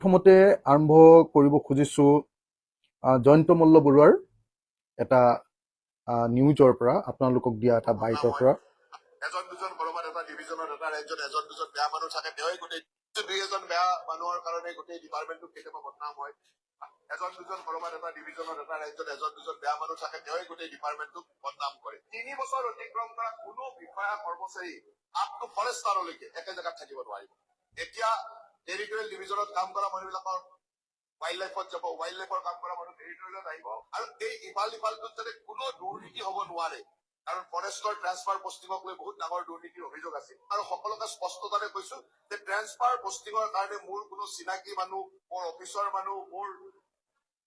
প্ৰথমতে আৰম্ভ কৰিব খুজিছো জয়ন্ত মল্ল বৰুৱাৰ এটা নিউজৰ পৰা আপোনালোকক দিয়া এটা বাইটৰ পৰা এজন দুজন কৰবাত এটা ডিভিজনৰ এটা ৰাজ্যত এজন দুজন বেয়া মানুহ থাকে তেওঁই গোটেই দুই এজন বেয়া মানুহৰ কাৰণে গোটেই ডিপাৰ্টমেণ্টটো কেতিয়াবা বদনাম হয় এজন দুজন কৰবাত এটা ডিভিজনৰ এটা ৰাজ্যত এজন দুজন বেয়া মানুহ থাকে তেওঁই গোটেই ডিপাৰ্টমেণ্টটো বদনাম কৰে 3 বছৰ অতিক্ৰম কৰা কোনো বিষয়া কৰ্মচাৰী আপটো ফৰেষ্টাৰলৈকে একে জেগাত থাকিব নোৱাৰিব এতিয়া টেৰিটৰিয়েল ডিভিজনত কাম কৰা মানুহবিলাকৰ ৱাইল্ড লাইফত যাব ৱাইল্ড লাইফৰ কাম কৰা মানুহ টেৰিটৰিয়েলত আহিব আৰু এই ইফালটোত যাতে কোনো দুৰ্নীতি হ'ব নোৱাৰে কাৰণ ফৰেষ্টৰ ট্ৰান্সফাৰ পষ্টিঙক লৈ বহুত ডাঙৰ দুৰ্নীতিৰ অভিযোগ আছে আৰু সকলোকে স্পষ্টতাৰে কৈছো যে ট্ৰান্সফাৰ পষ্টিঙৰ কাৰণে মোৰ কোনো চিনাকি মানুহ মোৰ অফিচৰ মানুহ মোৰ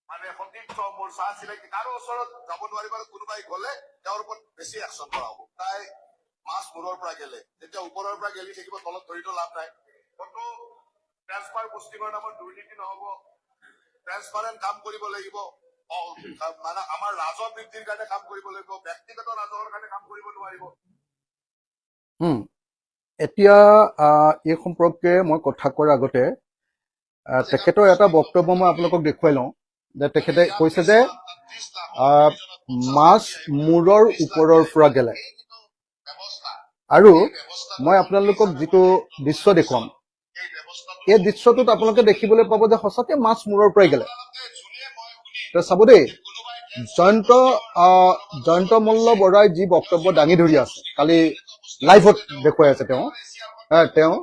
মানে সতীৰ্থ মোৰ চাহ চিনাকি কাৰো ওচৰত যাব নোৱাৰিব আৰু কোনোবাই গ'লে তেওঁৰ ওপৰত বেছি একশ্যন কৰা হ'ব তাই মাছ মূৰৰ পৰা গেলে যেতিয়া ওপৰৰ পৰা গেলি থাকিব তলত ধৰিতো লাভ নাই কতো ট্ৰান্সফাৰ পষ্টিঙৰ নামত দুৰ্নীতি নহ'ব ট্ৰান্সপাৰেণ্ট কাম কৰিব লাগিব মানে আমাৰ ৰাজহ বৃদ্ধিৰ কাৰণে কাম কৰিব লাগিব ব্যক্তিগত ৰাজহৰ কাৰণে কাম কৰিব নোৱাৰিব এতিয়া এই সম্পৰ্কে মই কথা কোৱাৰ আগতে তেখেতৰ এটা বক্তব্য মই আপোনালোকক দেখুৱাই লওঁ যে তেখেতে কৈছে যে মাছ মূৰৰ ওপৰৰ পৰা গেলে আৰু মই আপোনালোকক যিটো দৃশ্য দেখুৱাম এই দৃশ্যটোত আপোনালোকে দেখিবলৈ পাব যে সঁচাকে মাছ মূৰৰ পৰাই গেলে চাব দেই জয়ন্ত মল্ল বৰুৱাই যি বক্তব্য দাঙি ধৰি আছে কালি লাইভত দেখুৱাই আছে তেওঁ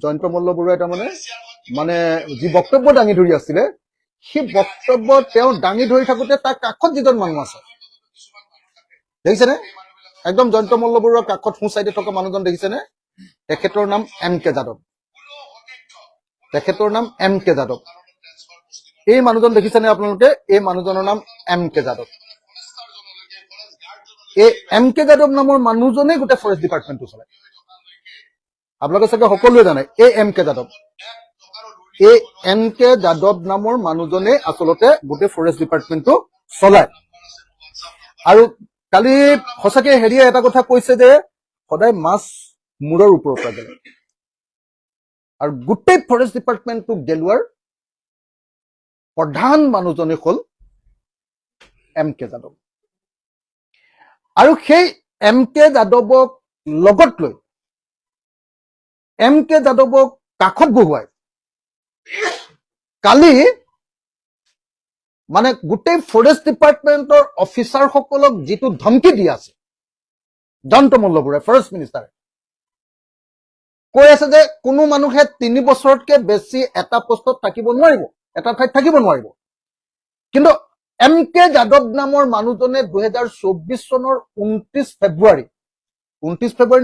জয়ন্ত মল্ল বৰুৱাই তাৰমানে মানে যি বক্তব্য দাঙি ধৰি আছিলে সেই বক্তব্য তেওঁ দাঙি ধৰি থাকোতে তাৰ কাষত যিজন মানুহ আছে দেখিছেনে একদম জয়ন্ত মল্ল বৰুৱাৰ কাষত সোঁ চাইডে থকা মানুহজন দেখিছেনে তেখেতৰ নাম এম কে যাদৱ এই মানুহজন দেখিছেনে আপোনালোকে এই মানুহজনৰ নাম এম কে যাদৱ এই এম কে যাদৱ নামৰ মানুহজনে গোটেই ফৰেষ্ট ডিপাৰ্টমেণ্টটো চলায় আপোনালোকে চাগে সকলোৱে জানে এই এম কে যাদৱ নামৰ মানুহজনে আচলতে গোটেই ফৰেষ্ট ডিপাৰ্টমেণ্টটো চলায় আৰু কালি সঁচাকে হেৰিয়ে এটা কথা কৈছে যে সদায় মাছ মূৰৰ ওপৰৰ পৰা গেলে আৰু গোটেই ফৰেষ্ট ডিপাৰ্টমেণ্টটো গেলোৱাৰ প্ৰধান মানুহজনে হ'ল এম কে যাদৱ আৰু সেই এম কে যাদৱক লগত লৈ এম কে যাদৱক কাষত বহুৱাই কালি মানে গোটেই ফৰেষ্ট ডিপাৰ্টমেণ্টৰ অফিচাৰসকলক যিটো ধমকি দি আছে জয়ন্ত মল্ল বৰুৱাই ফৰেষ্ট মিনিষ্টাৰে কৈ আছে যে কোনো মানুহে 3 বছৰতকে বেছি এটা পোষ্টত থাকিব নোৱাৰিব এটা ঠাইত থাকিব নোৱাৰিব কিন্তু এম কে যাদৱ নামৰ মানুহজনে 2024 চনৰ 29 ফেব্ৰুৱাৰী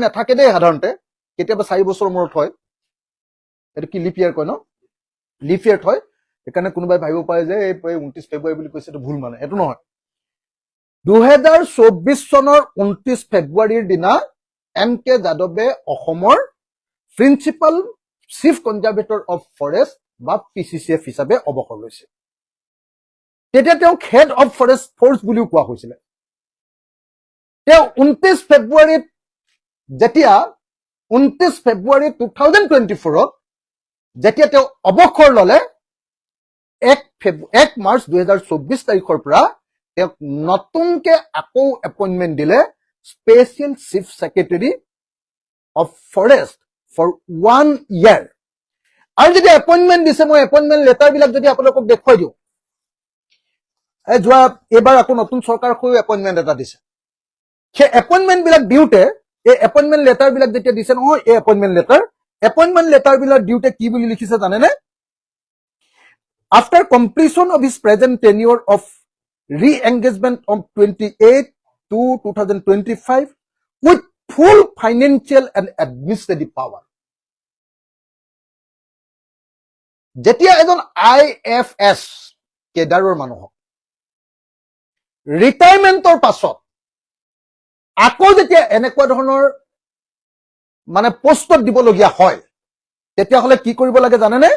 নাথাকে দেই সাধাৰণতে কেতিয়াবা 4 বছৰ মূৰত হয় এইটো কি লিপ ইয়াৰ কয় ন লিপ ইয়াৰ হয় সেইকাৰণে কোনোবাই ভাবিব পাৰে যে এই 29 ফেব্ৰুৱাৰী বুলি কৈছে এইটো ভুল মানে এইটো নহয় 2024 চনৰ 29 ফেব্ৰুৱাৰীৰ দিনা এম কে যাদৱে অসমৰ principal chief conservator of forest বা PCCF হিচাপে অৱসৰ লৈছে তেতিয়া তেওঁক হেড অফ ফৰেষ্ট ফৰ্চ বুলিও কোৱা হৈছিলে তেওঁ 29 ফেব্ৰুৱাৰীত যেতিয়া 29 ফেব্ৰুৱাৰী 2024ত যেতিয়া তেওঁ অৱসৰ ললে 1 মাৰ্চ 2024 তাৰিখৰ পৰা তেওঁক নতুনকে আকৌ এপইণ্টমেণ্ট দিলে special chief secretary of forest for 1 year আৰু যদি এপইণ্টমেণ্ট দিছে মই এপইণ্টমেণ্ট লেটাৰ বিলাক যদি আপোনালোকক দেখুৱাই দিওঁ যোৱা এবাৰ আকৌ নতুন চৰকাৰক এপইণ্টমেণ্ট এটা দিছে সেই এপইণ্টমেণ্ট বিলাক দিওঁতে এই এপইণ্টমেণ্ট লেটাৰ বিলাক যেতিয়া দিছে নহয় এই এপইণ্টমেণ্ট লেটাৰ বিলাক দিওঁতে কি বুলি লিখিছে জানেনে after completion of his present tenure of re-engagement of 28/2/2025 with full financial and administrative power যেতিয়া এজন IFS কেডাৰৰ মানুহক ৰিটায়াৰমেণ্টৰ পাছত আকৌ যেতিয়া এনেকুৱা ধৰণৰ মানে পোষ্টত দিবলগীয়া হয় তেতিয়াহ'লে কি কৰিব লাগে জানেনে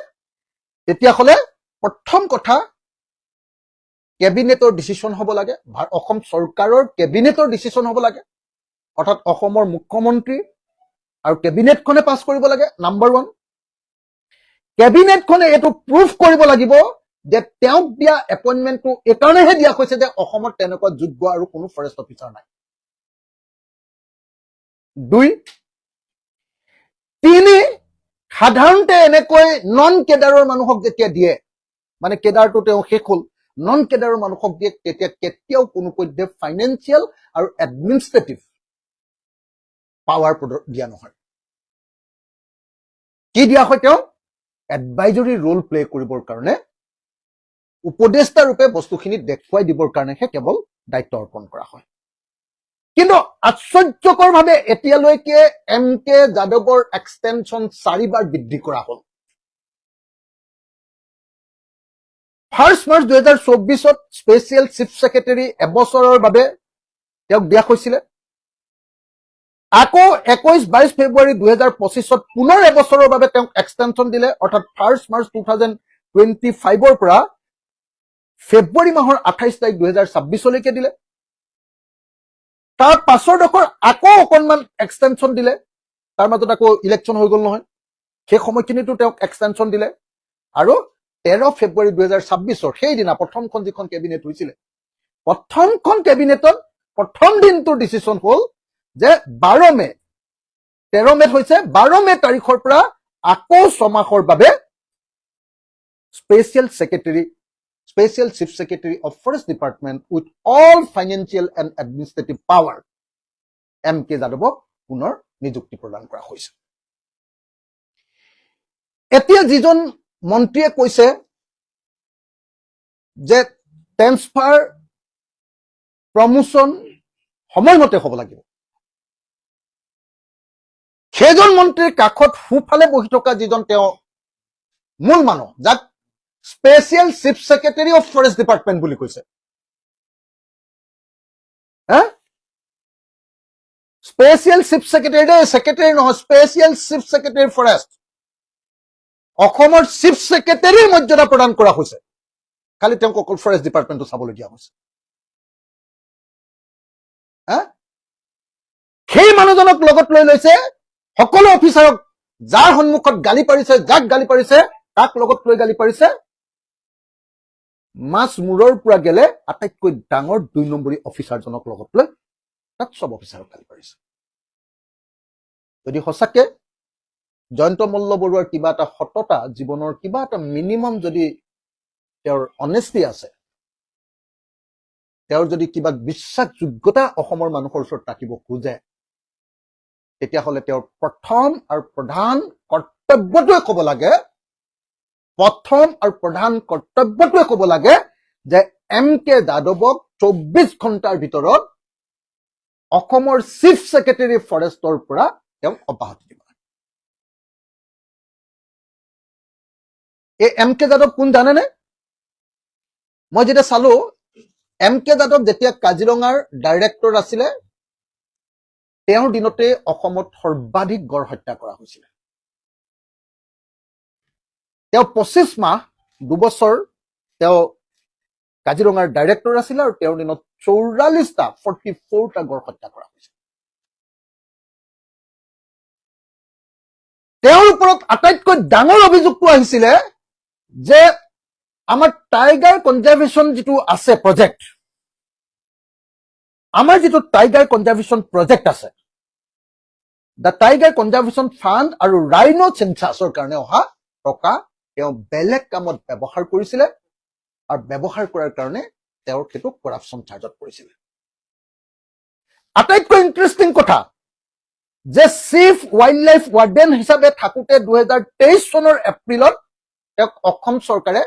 তেতিয়াহ'লে প্ৰথম কথা কেবিনেটৰ ডিচিশ্যন হ'ব লাগে অসম চৰকাৰৰ কেবিনেটৰ ডিচিশ্যন হ'ব লাগে অৰ্থাৎ অসমৰ মুখ্যমন্ত্ৰী আৰু কেবিনেটখনে পাছ কৰিব লাগে নাম্বাৰ 1 কেবিনেটখনে এইটো প্ৰুফ কৰিব লাগিব যে তেওঁক দিয়া এপইণ্টমেণ্টটো এইকাৰণেহে দিয়া হৈছে যে অসমত তেনেকুৱা যোগ্য আৰু কোনো ফৰেষ্ট অফিচাৰ নাই। 2, 3 সাধাৰণতে এনেকৈ নন কেডাৰৰ মানুহক যেতিয়া দিয়ে, মানে কেডাৰটো তেওঁ শেষ হ'ল, নন কেডাৰৰ মানুহক দিয়ে, তেতিয়া কেতিয়াও কোনো পধ্যে ফাইনেন্সিয়েল আৰু এডমিনিষ্ট্ৰেটিভ পাৱাৰ দিয়া নহয়। কি দিয়া হয়? তেওঁ এডভাইজৰী ৰোল প্লে কৰিবৰ কাৰণে, উপদেষ্টা ৰূপে বস্তুখিনি দেখুৱাই দিবৰ কাৰণেহে কেৱল দায়িত্ব অৰ্পণ কৰা হয়। কিন্তু আশ্চৰ্যকৰভাৱে এতিয়ালৈকে MK যাদৱৰ এক্সটেনশ্যন 4 বাৰ বৃদ্ধি কৰা হ'ল। 1 মাৰ্চ 2024 স্পেচিয়েল চিফ ছেক্ৰেটাৰী এবছৰৰ বাবে তেওঁক দিয়া হৈছিলে। আকৌ 21-22 ফেব্ৰুৱাৰী 2025 পুনৰ এবছৰৰ বাবে তেওঁক এক্সটেনশ্যন দিলে, অৰ্থাৎ 1 মাৰ্চ 2025 পৰা ফেব্ৰুৱাৰী মাহৰ 28 তাৰিখ 2026লৈকে দিলে। তাৰ পাছৰ ডোখৰ আকৌ অকণমান এক্সটেনশ্যন দিলে, তাৰ মাজত আকৌ ইলেকশ্যন হৈ গ'ল নহয়, সেই সময়খিনিতো তেওঁক এক্সটেনশ্যন দিলে। আৰু 13 ফেব্ৰুৱাৰী 2026 সেইদিনা প্ৰথমখন যিখন কেবিনেট হৈছিলে, প্ৰথমখন কেবিনেটত প্ৰথম দিনটোৰ ডিচিশ্যন হ'ল যে 12 মে 13 মেত হৈছে 12 মে তাৰিখৰ পৰা আকৌ 6 মাহৰ বাবে special chief secretary of forest department with all financial and administrative power MK যাদৱক পুনৰ নিযুক্তি প্ৰদান কৰা হৈছে। এতিয়া যিজন মন্ত্ৰীয়ে কৈছে যে ট্ৰেন্সফাৰ প্ৰমোচন সময়মতে হ'ব লাগিব, সেইজন মন্ত্ৰীৰ কাষত সোঁফালে বহি থকা যিজন তেওঁ মূল মানুহ, যাক special chief secretary of forest department বুলি কৈছে, স্পেচিয়েল চিফ ছেক্ৰেটাৰী নহয়, স্পেচিয়েল চিফ ছেক্ৰেটাৰী ফৰেষ্ট, অসমৰ চিফ ছেক্ৰেটাৰীৰ মৰ্যাদা প্ৰদান কৰা হৈছে, খালি তেওঁক অকল ফৰেষ্ট ডিপাৰ্টমেণ্টটো চাবলৈ দিয়া হৈছে। সেই মানুহজনক লগত লৈ লৈছে, সকলো অফিচাৰক যাৰ সন্মুখত গালি পাৰিছে, যাক গালি পাৰিছে, তাক লগত লৈ গালি পাৰিছে, মাছ মূৰৰ পৰা গেলে আটাইতকৈ ডাঙৰ 2 নম্বৰী অফিচাৰজনক লগত লৈ তাত সব অফিচাৰক গালি পাৰিছে। যদি সঁচাকে জয়ন্ত মল্ল বৰুৱাৰ কিবা এটা সততা, জীৱনৰ কিবা এটা মিনিমাম যদি তেওঁৰ অনেষ্টি আছে, তেওঁৰ যদি কিবা বিশ্বাসযোগ্যতা অসমৰ মানুহৰ ওচৰত ৰাখিব খোজে, তেতিয়াহ'লে তেওঁৰ প্ৰথম আৰু প্ৰধান কৰ্তব্যটোৱে ক'ব লাগে যে MK যাদৱক 24 ঘণ্টাৰ ভিতৰত অসমৰ চিফ ছেক্ৰেটাৰী ফৰেষ্টৰ পৰা তেওঁ অব্যাহতি দিব। এই MK যাদৱ কোন জানেনে? মই যেতিয়া চালো, MK যাদৱ যেতিয়া কাজিৰঙাৰ ডাইৰেক্টৰ আছিলে, তেওঁৰ দিনতে অসমত সৰ্বাধিক গড় হত্যা কৰা হৈছিল। তেওঁ 25 মাহ 2 বছৰ তেওঁ কাজিৰঙাৰ ডাইৰেক্টৰ আছিলে, আৰু তেওঁৰ দিনত 44টা গড় হত্যা কৰা হৈছিল। তেওঁৰ ওপৰত আটাইতকৈ ডাঙৰ অভিযোগটো আহিছিলে যে আমাৰ টাইগাৰ কনজাৰ্ভেশ্যন যিটো আছে প্ৰজেক্ট, আমাৰ যিটো টাইগাৰ কনজাৰ্ভেশ্যন প্ৰজেক্ট আছে, দ্য টাইগাৰ কনজাৰ্ভেশ্যন ফাণ্ড আৰু ৰাইনো চেঞ্চাছৰ কাৰণে অহা টকা তেওঁ বেলেগ কামত ব্যৱহাৰ কৰিছিলে, আৰু ব্যৱহাৰ কৰাৰ কাৰণে তেওঁৰ সেইটো কৰাপশ্যন চাৰ্জত পৰিছিলে। আটাইতকৈ ইণ্টাৰেষ্টিং কথা যে চিফ ৱাইল্ড লাইফ ৱাৰ্ডেন হিচাপে থাকোঁতে 2023 চনৰ এপ্ৰিলত তেওঁক অসম চৰকাৰে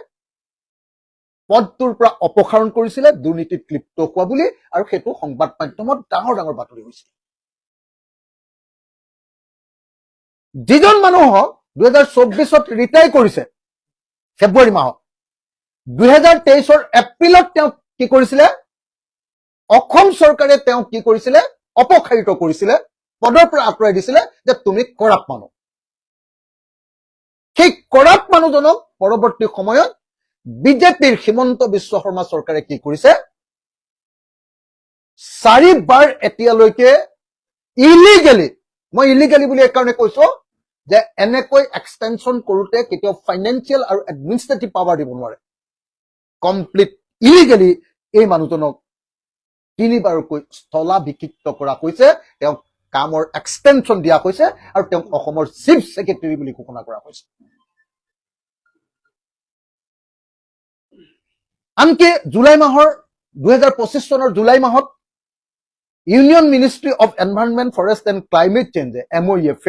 পদটোৰ পৰা অপসাৰণ কৰিছিলে দুৰ্নীতিত লিপ্ত হোৱা বুলি, আৰু সেইটো সংবাদ মাধ্যমত ডাঙৰ ডাঙৰ বাতৰি হৈছিল। যিজন মানুহক 2024 ৰিটায়াৰ কৰিছে ফেব্ৰুৱাৰী মাহত, 2023 এপ্ৰিলত তেওঁ কি কৰিছিলে, অসম চৰকাৰে তেওঁক কি কৰিছিলে, অপসাৰিত কৰিছিলে, পদৰ পৰা আঁতৰাই দিছিলে যে তুমি কৰাপ্ট মানুহ। সেই কৰাপ্ট মানুহজনক পৰৱৰ্তী সময়ত বিজেপিৰ হিমন্ত বিশ্ব শৰ্মা চৰকাৰে কি কৰিছে, 4 বাৰ এতিয়ালৈকে ইলিগেলি, মই ইলিগেলি বুলি এইকাৰণে কৈছো, যে এনেকৈ এক্সটেনশ্যন কৰোঁতে কেতিয়াও ফাইনেন্সিয়েল আৰু এডমিনিষ্ট্ৰেটিভ পাৱাৰ দিব নোৱাৰে। কমপ্লিট ইলিগেলি এই মানুহজনক 3 বাৰকৈ স্থলাভিষিক্ত কৰা হৈছে, তেওঁক কামৰ এক্সটেনশ্যন দিয়া হৈছে আৰু তেওঁক অসমৰ চিফ ছেক্ৰেটাৰী বুলি ঘোষণা কৰা হৈছে। আনকি জুলাই মাহৰ 2025 চনৰ জুলাই মাহত union ministry of environment forest and climate change MOEF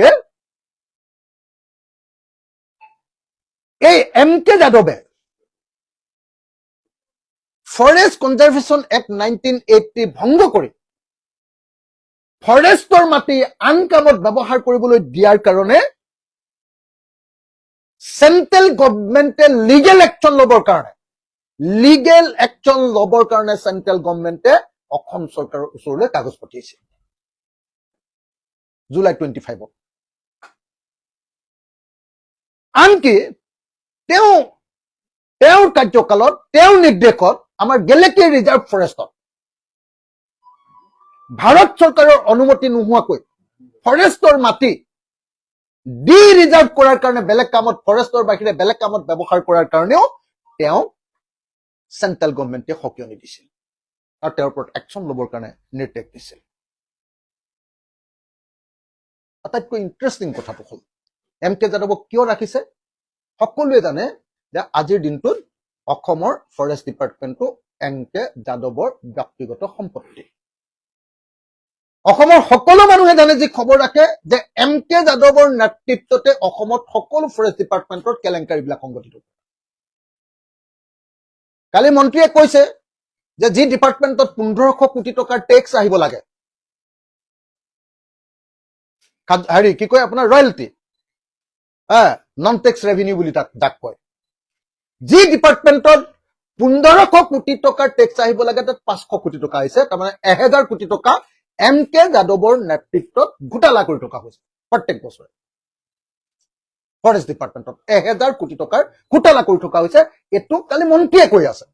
এই MK যাদৱে ফৰেষ্ট কনজাৰভেশ্যন এক্ট 1980 ভংগ কৰি ফৰেষ্টৰ মাটি আন কামত ব্যৱহাৰ কৰিবলৈ দিয়াৰ কাৰণে চেণ্ট্ৰেল গভৰ্ণমেণ্টে লিগেল একশ্যন ল'বৰ কাৰণে চেণ্ট্ৰেল গভৰ্ণমেণ্টে অসম চৰকাৰৰ ওচৰলৈ কাগজ পঠিয়াইছে জুলাই 25। আনকি তেওঁৰ কাৰ্যকালত তেওঁৰ নিৰ্দেশত আমাৰ গেলেকী ৰিজাৰ্ভ ফৰেষ্টত ভাৰত চৰকাৰৰ অনুমতি নোহোৱাকৈ ফৰেষ্টৰ মাটি ডি ৰিজাৰ্ভ কৰাৰ কাৰণে বেলেগ কামত ফৰেষ্টৰ বাহিৰে বেলেগ কামত ব্যৱহাৰ কৰাৰ কাৰণেও তেওঁ চেণ্ট্ৰেল গভৰ্ণমেণ্টে সকিয়নি দিছিল আৰু তেওঁৰ ওপৰত একশ্যন ল'বৰ কাৰণে নিৰ্দেশ দিছিল। আটাইতকৈ ইণ্টাৰেষ্টিং কথাটো হ'ল MK যাদৱক কিয় ৰাখিছে? সকলোৱে জানে যে আজিৰ দিনটোত অসমৰ ফৰেষ্ট ডিপাৰ্টমেণ্টটো MK যাদৱৰ ব্যক্তিগত সম্পত্তি। অসমৰ সকলো মানুহে জানে যি খবৰ ৰাখে যে MK যাদৱৰ নেতৃত্বতে অসমত সকলো ফৰেষ্ট ডিপাৰ্টমেণ্টৰ কেলেংকাৰীবিলাক সংগঠিত। কালি মন্ত্ৰীয়ে কৈছে যে যি ডিপাৰ্টমেণ্টত 1500 কোটি টকাৰ টেক্স আহিব লাগে, কি কয় আপোনাৰ ৰয়েলটি, নন টেক্স ৰেভিনিউ বুলি তাক কয়, যি ডিপাৰ্টমেণ্টত 1500 কোটি টকাৰ টেক্স আহিব লাগে তাত 500 কোটি টকা আহিছে, তাৰমানে 1000 কোটি টকা MK যাদৱৰ নেতৃত্বত ঘোটালা কৰি থকা হৈছে প্ৰত্যেক বছৰে। ফৰেষ্ট ডিপাৰ্টমেণ্টত 1000 কোটি টকাৰ ঘোটালা কৰি থকা হৈছে, এইটো কালি মন্ত্ৰীয়ে কৈ আছে।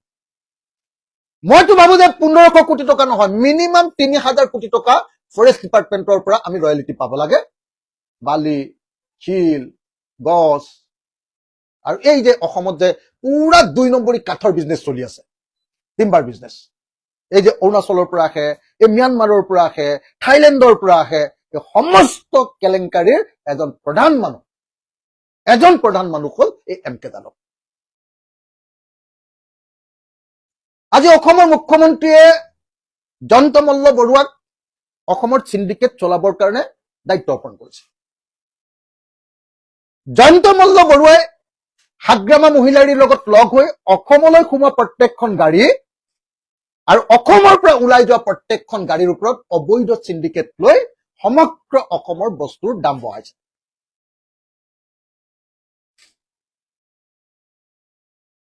মইতো ভাবো যে 1500 কোটি টকা নহয়, মিনিমাম 3000 কোটি টকা ফৰেষ্ট ডিপাৰ্টমেণ্টৰ পৰা আমি ৰয়েলিটি পাব লাগে। বালি, শিল, গছ আৰু এই যে অসমত যে পুৰা 2 নম্বৰী কাঠৰ বিজনেছ চলি আছে, টিম্বাৰ বিজনেছ, এই যে অৰুণাচলৰ পৰা আহে, এই ম্যানমাৰৰ পৰা আহে, থাইলেণ্ডৰ পৰা আহে, এই সমস্ত কেলেংকাৰীৰ এজন প্ৰধান মানুহ হ'ল এই MK যাদৱ। আজি অসমৰ মুখ্যমন্ত্ৰীয়ে জয়ন্ত মল্ল বৰুৱাক অসমৰ চিণ্ডিকেট চলাবৰ কাৰণে দায়িত্ব অৰ্পণ কৰিছে। জয়ন্ত মল্ল বৰুৱাই হাগ্ৰামা মহিলাৰীৰ লগত লগ হৈ অসমলৈ সোমোৱা প্ৰত্যেকখন গাড়ী আৰু অসমৰ পৰা ওলাই যোৱা প্ৰত্যেকখন গাড়ীৰ ওপৰত অবৈধ চিণ্ডিকেট লৈ সমগ্ৰ অসমৰ বস্তুৰ দাম বঢ়াইছে।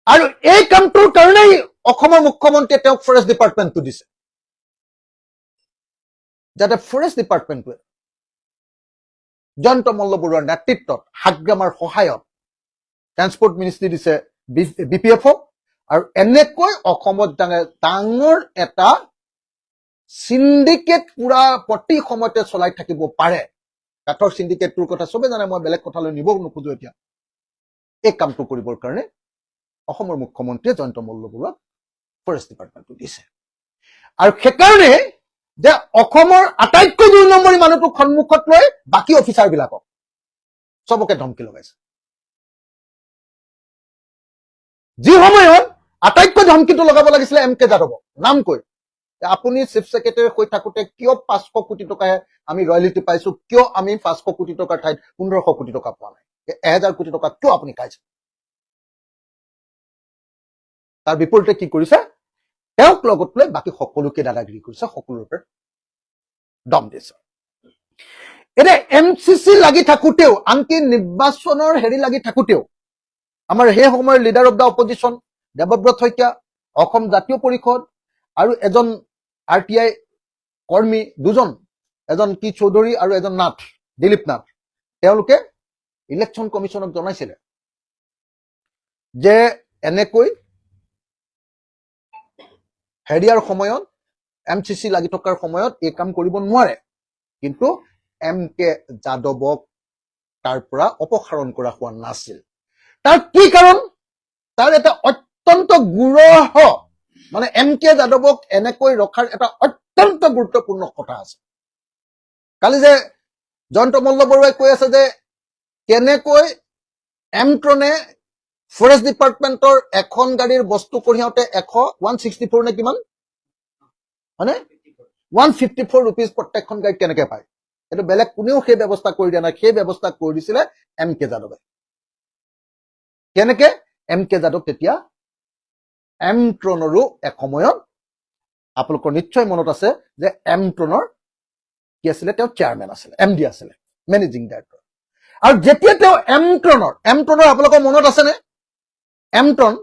আৰু এই কামটোৰ কাৰণেই অসমৰ মুখ্যমন্ত্ৰীয়ে তেওঁক ফৰেষ্ট ডিপাৰ্টমেণ্টটো দিছে, যাতে ফৰেষ্ট ডিপাৰ্টমেণ্টটোৱে জয়ন্ত মল্ল বৰুৱাৰ নেতৃত্বত হাগ্ৰামাৰ সহায়ত ট্ৰান্সপৰ্ট মিনিষ্ট্ৰী দিছে BPFক, আৰু এনেকৈ অসমত ডাঙৰ এটা চিণ্ডিকেট পুৰা প্ৰতি সময়তে চলাই থাকিব পাৰে। কাঠৰ চিণ্ডিকেটটোৰ কথা চবে জানে, মই বেলেগ কথালৈ নিব নোখোজো এতিয়া। এই কামটো কৰিবৰ কাৰণে অসমৰ মুখ্যমন্ত্ৰীয়ে জয়ন্ত মল্ল বৰুৱাক ফৰেষ্ট ডিপাৰ্টমেণ্টটো দিছে। আৰু সেইকাৰণে যে অসমৰ আটাইতকৈ 2 নম্বৰী মানুহটোক সন্মুখত লৈ বাকী অফিচাৰ বিলাকক চবকে ধমকি লগাইছে। যি সময়ত আটাইতকৈ ধমকিটো লগাব লাগিছিলে MK যাদৱক নাম কৈ, আপুনি চিফ ছেক্ৰেটাৰী হৈ থাকোতে কিয় 500 কোটি টকাহে আমি ৰয়েলিটি পাইছো, কিয় আমি 500 কোটি টকাৰ ঠাইত 1500 কোটি টকা পোৱা নাই, 1000 কোটি টকা কিয় আপুনি খাইছে? তাৰ বিপৰীতে কি কৰিছে, তেওঁক লগত লৈ বাকী সকলোকে দাদাগিৰি কৰিছে, সকলোৰে ওপৰত দম দিছে। এতিয়া MCC লাগি থাকোতেও, আনকি নিৰ্বাচনৰ লাগি থাকোতেও আমাৰ সেই সময়ৰ leader of the opposition Debabrata Saikia, Assam জাতীয় পৰিষদ আৰু এজন RTI কৰ্মী, দুজন, এজন কি চৌধুৰী আৰু এজন নাথ, দিলীপ নাথ, তেওঁলোকে ইলেকশ্যন কমিশ্যনক জনাইছিলে যে এনেকৈ হেৰিয়াৰ সময়ত MCC লাগি থকাৰ সময়ত এই কাম কৰিব নোৱাৰে, কিন্তু MK যাদৱক তাৰ পৰা অপসাৰণ কৰা হোৱা নাছিল। তাৰ কি কাৰণ? তাৰ এটা অত্যন্ত গুৰহ, মানে এম কে যাদৱক এনেকৈ ৰখাৰ এটা অত্যন্ত গুৰুত্বপূৰ্ণ কথা আছে। কালি যে জয়ন্ত মল্লবৰুৱাই কৈ আছে যে কেনেকৈ এমট্ৰনে ফৰেষ্ট ডিপাৰ্টমেণ্টৰ এখন গাড়ীৰ বস্তু কঢ়িয়াওঁতে 164 নে কিমান, হয়নে, 154 rupees প্ৰত্যেকখন গাড়ীত কেনেকে পায়। এইটো বেলেগ কোনেও সেই ব্যৱস্থা কৰি দিয়া নাই, সেই ব্যৱস্থা কৰি দিছিলে এম কে যাদৱে। কেনেকে? এম কে যাদৱ তেতিয়া এমট্ৰনৰো এসময়ত, আপোনালোকৰ নিশ্চয় মনত আছে যে এমট্ৰনৰ কি আছিলে, তেওঁ চেয়াৰমেন আছিলে, MD আছিলে, মেনেজিং ডাইৰেক্টৰ। আৰু যেতিয়া তেওঁ এমট্ৰনৰ আপোনালোকৰ মনত আছেনে, এমট্ৰন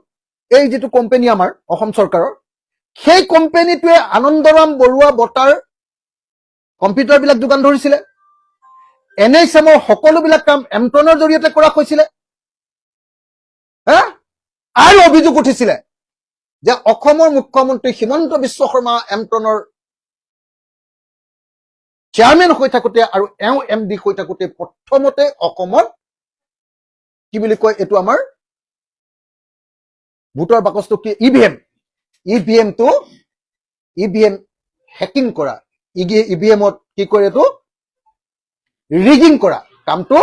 এই যিটো কোম্পানী আমাৰ অসম চৰকাৰৰ, সেই কোম্পানীটোৱে আনন্দৰাম বৰুৱা বঁটাৰ কম্পিউটাৰ বিলাক যোগান ধৰিছিলে। NHMৰ সকলোবিলাক কাম এমট্ৰনৰ জৰিয়তে কৰা হৈছিলে। আৰু অভিযোগ উঠিছিলে যে অসমৰ মুখ্যমন্ত্ৰী হিমন্ত বিশ্ব শৰ্মা এমট্ৰনৰ চেয়াৰমেন হৈ থাকোতে আৰু এওঁ MD হৈ থাকোতে প্ৰথমতে অসমত কি বুলি কয়, এইটো আমাৰ ভোটৰ বাকচটো কি, EVM হেকিং কৰা, EVMত কি কৰে, এইটো ৰিগিং কৰা কামটো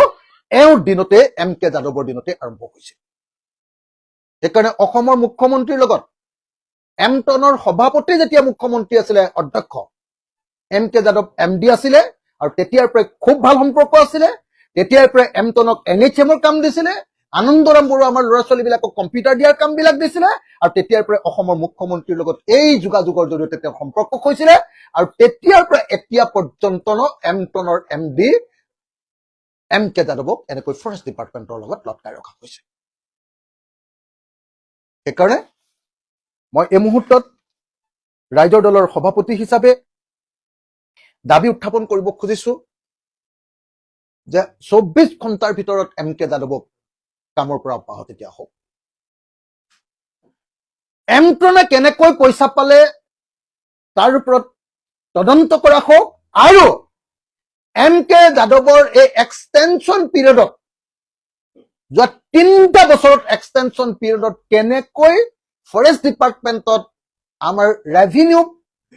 এওঁৰ দিনতে, এম কে যাদৱৰ দিনতে আৰম্ভ হৈছিল। সেইকাৰণে অসমৰ মুখ্যমন্ত্ৰীৰ লগত এমট্ৰনৰ সভাপতি যেতিয়া মুখ্যমন্ত্ৰী আছিলে, অধ্যক্ষ এম কে যাদৱ MD আছিলে, আৰু তেতিয়াৰ পৰাই খুব ভাল সম্পৰ্ক আছিলে। তেতিয়াৰ পৰাই এমট্ৰনক NHMৰ কাম দিছিলে, আনন্দৰাম বৰুৱা আমাৰ ল'ৰা ছোৱালীবিলাকক কম্পিউটাৰ দিয়াৰ কামবিলাক দিছিলে, আৰু তেতিয়াৰ পৰাই অসমৰ মুখ্যমন্ত্ৰীৰ লগত এই যোগাযোগৰ জৰিয়তে তেওঁ সম্পৰ্ক হৈছিলে। আৰু তেতিয়াৰ পৰা এতিয়া পৰ্যন্ত এমট্ৰনৰ MD এম কে যাদৱক এনেকৈ ফৰেষ্ট ডিপাৰ্টমেণ্টৰ লগত লটকাই ৰখা হৈছে। সেইকাৰণে মই এই মুহূৰ্তত ৰাইজৰ দলৰ সভাপতি হিচাপে দাবী উত্থাপন কৰিব খুজিছো যে 24 ঘণ্টাৰ ভিতৰত এম কে যাদৱক কামৰ পৰা অব্যাহতি দিয়া হওক। এমট্ৰনে কেনেকৈ পইচা পালে তাৰ ওপৰত তদন্ত কৰা হওক, আৰু এম কে যাদৱৰ এই এক্সটেনশ্যন পিৰিয়ডত, যোৱা 3টা বছৰত এক্সটেনশ্যন পিৰিয়ডত কেনেকৈ ফৰেষ্ট ডিপাৰ্টমেণ্টত আমাৰ ৰেভিনিউ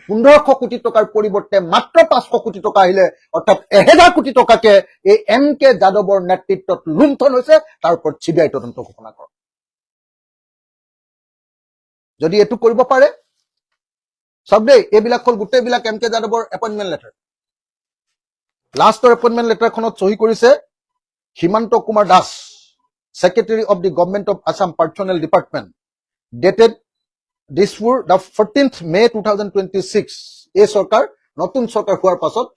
1500 কোটি টকাৰ পৰিৱৰ্তে মাত্ৰ 500 কোটি টকা আহিলে, অৰ্থাৎ 1000 কোটি টকাকে এই এম কে যাদৱৰ নেতৃত্বত লুণ্ঠন হৈছে, তাৰ ওপৰত CBI তদন্ত ঘোষণা কৰক। যদি এইটো কৰিব পাৰে, চাওক দেই, এইবিলাক হ'ল গোটেইবিলাক এম কে যাদৱৰ এপইণ্টমেণ্ট লেটাৰ। লাষ্টৰ এপইণ্টমেণ্ট লেটাৰখনত চহী কৰিছে Himanta Kumar Das, Secretary of the Government of Assam Personnel Department, dated Dispur the 14th May 2026. এই চৰকাৰ, নতুন চৰকাৰ হোৱাৰ পাছত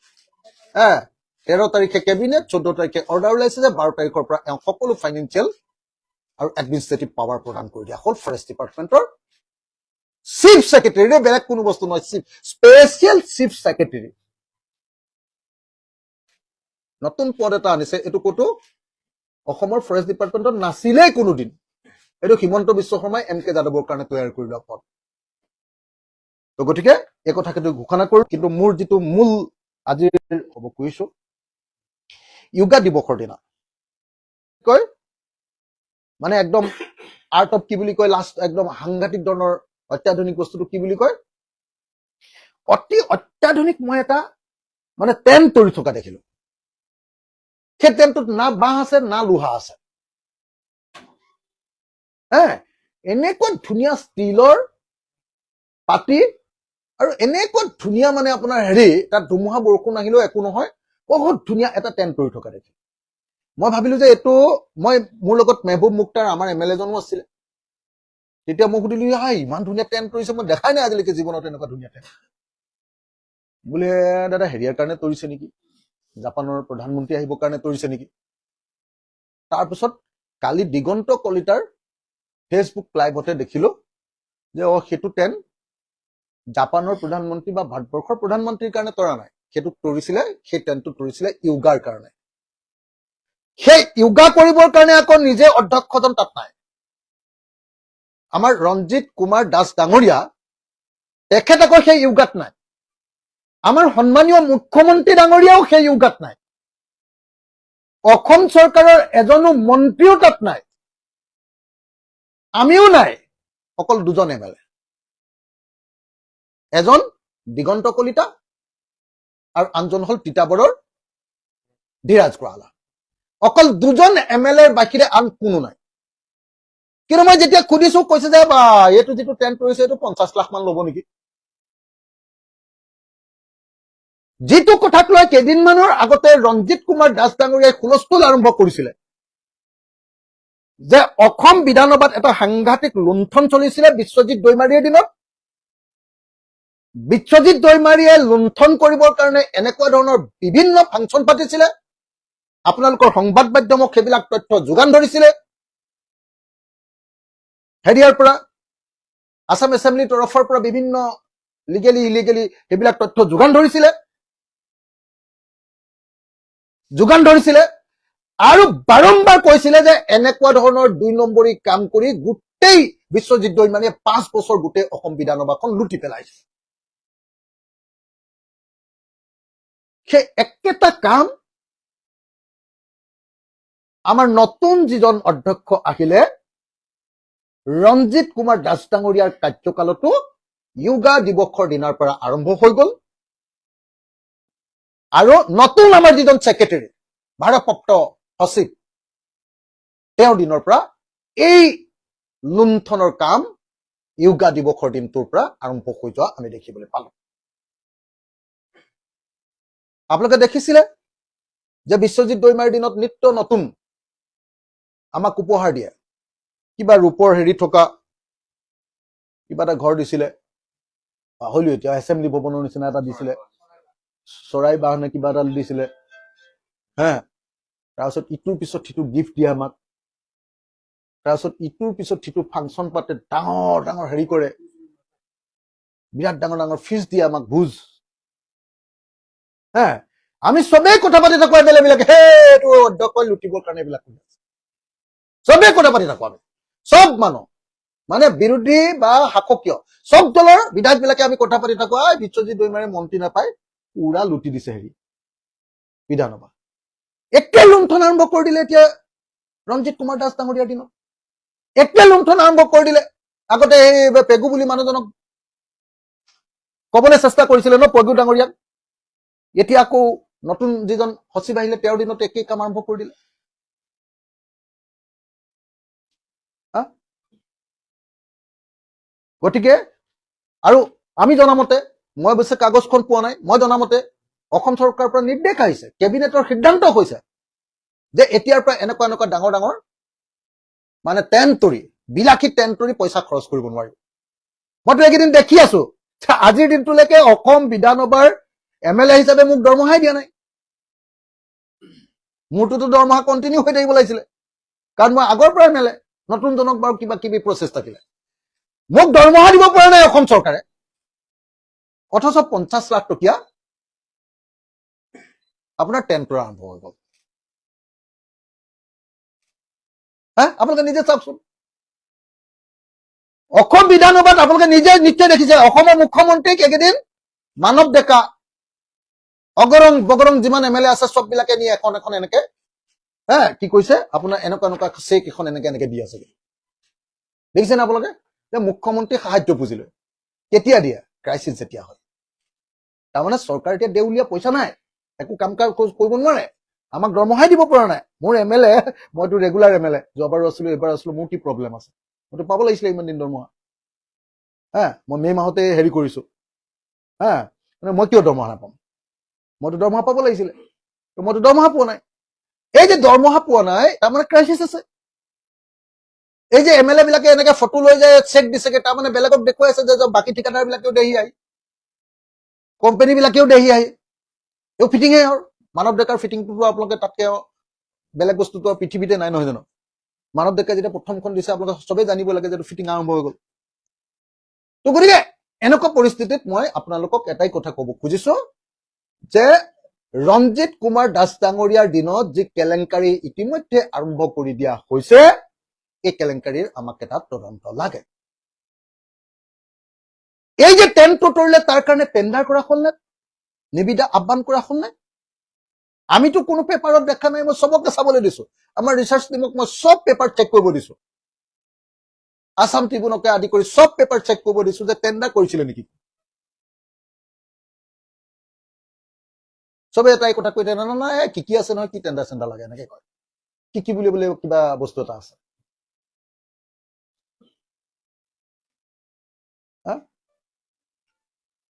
13 তাৰিখে কেবিনেট, 14 তাৰিখে অৰ্ডাৰ ওলাইছে যে 12 তাৰিখৰ পৰা সকলো ফাইনেন্সিয়েল আৰু এডমিনিষ্ট্ৰেটিভ পাৱাৰ প্ৰদান কৰি দিয়া হ'ল ফৰেষ্ট ডিপাৰ্টমেণ্টৰ চিফ ছেক্ৰেটাৰী। বেলেগ কোনো বস্তু নহয়, স্পেচিয়েল চিফ ছেক্ৰেটাৰী। নতুন পদ এটা আনিছে, এইটো ক'তো অসমৰ ফৰেষ্ট ডিপাৰ্টমেণ্টত নাছিলেই কোনোদিন। এইটো হিমন্ত বিশ্ব শৰ্মাই এম কে যাদৱৰ কাৰণে তৈয়াৰ কৰি লোৱা পদ। তো গতিকে এই কথাটো ঘোষণা কৰো। কিন্তু মোৰ যিটো মূল আজিৰ হ'ব কৈছো, য়োগা দিৱসৰ দিনা কয়, মানে একদম আৰ্ট অফ কি বুলি কয়, লাষ্ট একদম সাংঘাতিক ধৰণৰ অত্যাধুনিক বস্তুটো কি বুলি কয়, অতি অত্যাধুনিক মই এটা মানে টেণ্ট তৰি থকা দেখিলো। সেই টেণ্টটোত না বাঁহ আছে না লোহা আছে। এনেকুৱা ধুনীয়া ষ্টীলৰ পাতি, আৰু এনেকুৱা ধুনীয়া মানে আপোনাৰ তাত ধুমুহা বৰষুণ আহিলেও একো নহয়, বহুত ধুনীয়া এটা টেণ্ট তৰি থকা দেখি মই ভাবিলো যে এইটো, মই মোৰ লগত মেহবুব মুক্তাৰ আমাৰ MLA জনো আছিলে। তেতিয়া মই সুধিলো, ইমান ধুনীয়া টেণ্ট তৰিছে, মই দেখাই নাই আজিলৈকে জীৱনত এনেকুৱা ধুনীয়া টেণ্ট। বোলে দাদা হেৰিয়াৰ কাৰণে তৰিছে নেকি, জাপানৰ প্ৰধানমন্ত্ৰী আহিবৰ কাৰণে তৰিছে নেকি। তাৰপিছত কালি দিগন্ত কলিতাৰ ফেচবুক লাইভতে দেখিলো যে সেইটো টেণ্ট জাপানৰ প্ৰধানমন্ত্ৰী বা ভাৰতবৰ্ষৰ প্ৰধানমন্ত্ৰীৰ কাৰণে তৰা নাই, সেইটো তৰিছিলে, সেই টেণ্টটো তৰিছিলে য়োগাৰ কাৰণে। সেই য়োগা কৰিবৰ কাৰণে আকৌ নিজে অধ্যক্ষজন তাত নাই। আমাৰ ৰঞ্জিত কুমাৰ দাস ডাঙৰীয়া, তেখেত আকৌ সেই য়োগাত নাই। আমাৰ সন্মানীয় মুখ্যমন্ত্ৰী ডাঙৰীয়াও সেই য়োগাত নাই। অসম চৰকাৰৰ এজনো মন্ত্ৰীও তাত নাই, আমিও নাই, অকল দুজন MLA, এজন দিগন্ত কলিতা আৰু আনজন হল তিতাবৰৰ ধীৰাজ কোৱালা। অকল দুজন MLAৰ বাহিৰে আন কোনো নাই। কিন্তু মই যেতিয়া সুধিছো কৈছে যে বা এইটো যিটো টেণ্ট কৰিছে এইটো 50 লাখ মান ল'ব নেকি। যিটো কথাক লৈ কেইদিনমানৰ আগতে ৰঞ্জিত কুমাৰ দাস ডাঙৰীয়াই হুলস্থুল আৰম্ভ কৰিছিলে যে অসম বিধানসভাত এটা সাংঘাতিক লুণ্ঠন চলিছিলে বিশ্বজিৎ দৈমাৰীৰ দিনত। বিশ্বজিৎ দৈমাৰীয়ে লুণ্ঠন কৰিবৰ কাৰণে এনেকুৱা ধৰণৰ বিভিন্ন ফাংচন পাতিছিলে, আপোনালোকৰ সংবাদ মাধ্যমক সেইবিলাক তথ্য যোগান ধৰিছিলে। হেৰিয়াৰ পৰা আসাম এছেম্বলিৰ তৰফৰ পৰা বিভিন্ন লিগেলি ইলিগেলি সেইবিলাক তথ্য যোগান ধৰিছিলে আৰু বাৰম্বাৰ কৈছিলে যে এনেকুৱা ধৰণৰ 2 নম্বৰী কাম কৰি গোটেই বিশ্বজিৎ দৈমাৰীয়ে 5 বছৰ গোটেই অসম বিধানসভাখন লুটি পেলাইছে। সেই একেটা কাম আমাৰ নতুন যিজন অধ্যক্ষ আহিলে ৰঞ্জিত কুমাৰ দাস ডাঙৰীয়াৰ কাৰ্যকালতো য়োগা দিৱসৰ দিনাৰ পৰা আৰম্ভ হৈ গল। আৰু নতুন আমাৰ যিজন ছেক্ৰেটাৰী ভাৰপ্ৰাপ্ত সচিব তেওঁৰ দিনৰ পৰা এই লুণ্ঠনৰ কাম য়োগা দিৱসৰ দিনটোৰ পৰা আৰম্ভ হৈ যোৱা আমি দেখিবলৈ পালো। আপোনালোকে দেখিছিলে যে বিশ্বজিৎ দৈমাৰীৰ দিনত নিত্য নতুন আমাক উপহাৰ দিয়ে, কিবা ৰূপৰ হেৰি থকা কিবা এটা ঘৰ দিছিলে, পাহৰিলো এতিয়া, এছেম্বলি ভৱনৰ নিচিনা এটা দিছিলে, চৰাই বাহনে কিবা এটা দিছিলে, হা। তাৰপিছত ইটোৰ পিছত সিটো গিফ্ট দিয়ে আমাক, তাৰপিছত ইটোৰ পিছত সিটো ফাংচন পাতে, ডাঙৰ ডাঙৰ হেৰি কৰে, বিৰাট ডাঙৰ ডাঙৰ ফিজ দিয়ে আমাক, ভোজ, হা। আমি চবেই কথা পাতি থাকো MLA বিলাকে, সেইটো অধ্যক্ষই লুটিবৰ কাৰণে এইবিলাক চবেই কথা পাতি থাকো আমি, চব মানুহ মানে বিৰোধী বা শাসকীয় চব দলৰ বিধায়ক বিলাকে আমি কথা পাতি থাকো, বিশ্বজিৎ দৈমাৰীয়ে মন্ত্ৰী নাপায়, পুৰা লুটি দিছে হেৰি বিধানসভা। একে লুণ্ঠন আৰম্ভ কৰি দিলে এতিয়া ৰঞ্জিত কুমাৰ দাস ডাঙৰীয়াৰ দিনত, একে লুণ্ঠন আৰম্ভ কৰি দিলে। আগতে এই পেগু বুলি মানুহজনক কবলৈ চেষ্টা কৰিছিলে ন, পেগু ডাঙৰীয়াক। এতিয়া আকৌ নতুন যিজন সচিব আহিলে তেওঁৰ দিনত একেই কাম আৰম্ভ কৰি দিলে। গতিকে আৰু আমি জনামতে, মই অৱশ্যে কাগজখন পোৱা নাই, মই জনামতে অসম চৰকাৰৰ পৰা নিৰ্দেশ আহিছে, কেবিনেটৰ সিদ্ধান্ত হৈছে যে এতিয়াৰ পৰা এনেকুৱা এনেকুৱা ডাঙৰ ডাঙৰ মানে টেণ্টৰি, বিলাসী টেণ্টৰি পইচা খৰচ কৰিব নোৱাৰিব। মইতো এইকেইদিন দেখি আছো, আজিৰ দিনটোলৈকে অসম বিধানসভাৰ MLA হিচাপে মোক দৰমহাই দিয়া নাই। মোৰটোতো দৰমহা কণ্টিনিউ হৈ থাকিব লাগিছিলে, কাৰণ মই আগৰ পৰা MLA, নতুনজনক বাৰু কিবা কিবি প্ৰচেছ থাকিলে। মোক দৰমহা দিব পৰা নাই অসম চৰকাৰে, অথচ 50 লাখ টকীয়া আপোনাৰ টেণ্টৰ আৰম্ভ হৈ গল। আপোনালোকে নিজে চাওকচোন, অসম বিধানসভাত আপোনালোকে নিজে নিশ্চয় দেখিছে, অসমৰ মুখ্যমন্ত্ৰীক এইকেইদিন মানৱ ডেকা, অগৰং বগৰং যিমান MLA আছে চব বিলাকে নি এখন এখন এনেকে কি কৈছে, আপোনাৰ এনেকুৱা এনেকুৱা চেক এখন এনেকে এনেকে দি আছে। দেখিছেনে আপোনালোকে, যে মুখ্যমন্ত্ৰী সাহায্য পুঁজিলৈ কেতিয়া দিয়ে, ক্ৰাইচিছ যেতিয়া হয়। তাৰমানে চৰকাৰ এতিয়া দেউলীয়া, পইচা নাই, একো কাম কৰিব নোৱাৰে, আমাক দৰমহাই দিব পৰা নাই। মোৰ MLA, মইতো ৰেগুলাৰ MLA, যোৱাবাৰো আছিলো এইবাৰ আছিলো, মোৰ কি প্ৰব্লেম আছে, মইতো পাব লাগিছিলে ইমান দিন দৰমহা। মই মে' মাহতে হেৰি কৰিছো, মানে মই কিয় দৰমহা নাপাম, মইতো দৰমহা পাব লাগিছিলে, মইতো দৰমহা পোৱা নাই। এই যে দৰমহা পোৱা নাই, তাৰমানে ক্ৰাইচিছ আছে। এই যে MLA বিলাকে এনেকে ফটো লৈ যায়, চেক দিছেগে, তাৰমানে বেলেগক দেখুৱাই আছে যে বাকী ঠিকাদাৰ বিলাকেও দেহি আহি, কোম্পানী বিলাকেও দেহি আহি, এই ফিটিঙে আৰু মানৱ ডেকাৰ ফিটিংটো আপোনালোকে তাতকে বেলেগ বস্তুটো পৃথিৱীতে নাই, নহয় জানো। মানৱ ডেকাই যেতিয়া প্ৰথমখন দিছে আপোনালোকে চবেই জানিব লাগে যে ফিটিং আৰম্ভ হৈ গল। তো গতিকে এনেকুৱা পৰিস্থিতিত মই আপোনালোকক এটাই কথা কব খুজিছো যে ৰঞ্জিত কুমাৰ দাস ডাঙৰীয়াৰ দিনত যি কেলেংকাৰী ইতিমধ্যে আৰম্ভ কৰি দিয়া হৈছে, এই কেলেংকাৰীৰ আমাক এটা তদন্ত লাগে। এই যে টেণ্টটো তৰিলে তাৰ কাৰণে টেণ্ডাৰ কৰা হ'ল নে, নিবিদা আহ্বান কৰা হ'ল নে, আমিতো কোনো পেপাৰত দেখা নাই, মই চবকে চাবলৈ দিছো, আমাৰ ৰিচাৰ্চ টিমক মই সব পেপাৰ চেক কৰিব দিছো, আসাম ট্ৰিবিউনকে আদি কৰি সব পেপাৰ চেক কৰিব দিছো যে টেণ্ডাৰ কৰিছিলে নেকি। চবে এটাই কথা কৈ থাকে, নাই কি আছে নহয়, কি টেণ্ডাৰ চেণ্ডাৰ লাগে এনেকে কয়, কি বুলি বোলে কিবা বস্তু এটা আছে।